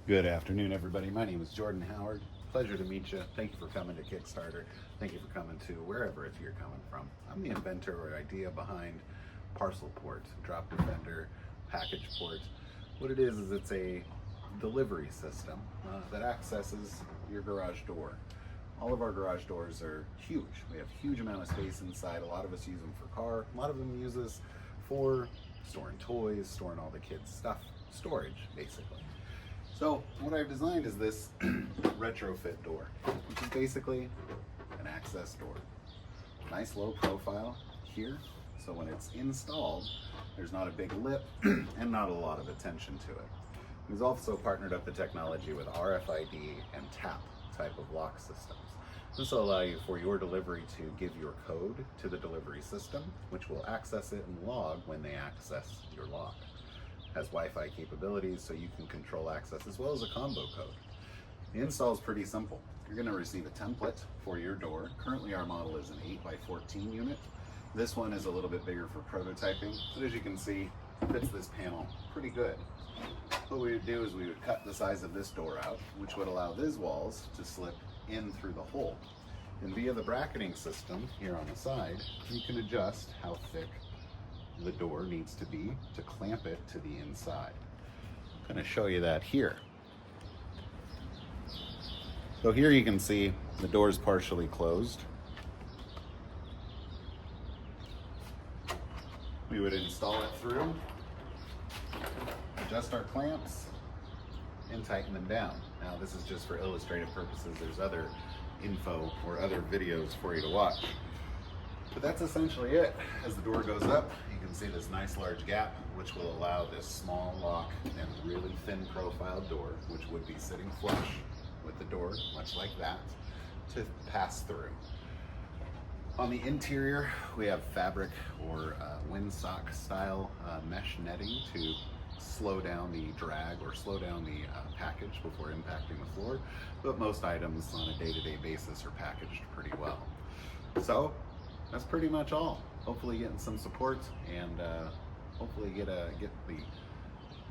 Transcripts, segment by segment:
Good afternoon, everybody. My name is Jordan Howard. Pleasure to meet you. Thank you for coming to Kickstarter. Thank you for coming to wherever it's you're coming from. I'm the inventor or idea behind Parcel Port, Drop Defender, PackagePort. What it is it's a delivery system that accesses your garage door. All of our garage doors are huge. We have a huge amount of space inside. A lot of us use them for car. A lot of them use this for storing toys, storing all the kids' stuff, storage, basically. So what I've designed is this retrofit door, which is basically an access door. Nice low profile here, so when it's installed, there's not a big lip and not a lot of attention to it. We've also partnered up the technology with RFID and tap type of lock systems. This will allow you for your delivery to give your code to the delivery system, which will access it and log when they access your lock. Has Wi-Fi capabilities so you can control access as well as a combo code. The install is pretty simple. You're going to receive a template for your door. Currently our model is an 8x14 unit. This one is a little bit bigger for prototyping, but as you can see, fits this panel pretty good. What we would do is we would cut the size of this door out, which would allow these walls to slip in through the hole. And via the bracketing system here on the side, you can adjust how thick the door needs to be to clamp it to the inside. I'm going to show you that here. So here you can see the door is partially closed. We would install it through, adjust our clamps, and tighten them down. Now this is just for illustrative purposes. There's other info or other videos for you to watch. But that's essentially it. As the door goes up, you can see this nice large gap, which will allow this small lock and really thin profile door, which would be sitting flush with the door, much like that, to pass through. On the interior, we have fabric or windsock style mesh netting to slow down the drag or slow down the package before impacting the floor. But most items on a day-to-day basis are packaged pretty well. So that's pretty much all. Hopefully getting some support and hopefully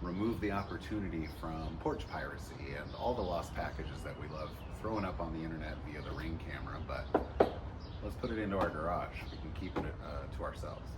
remove the opportunity from porch piracy and all the lost packages that we love throwing up on the internet via the Ring camera. But let's put it into our garage. We can keep it to ourselves.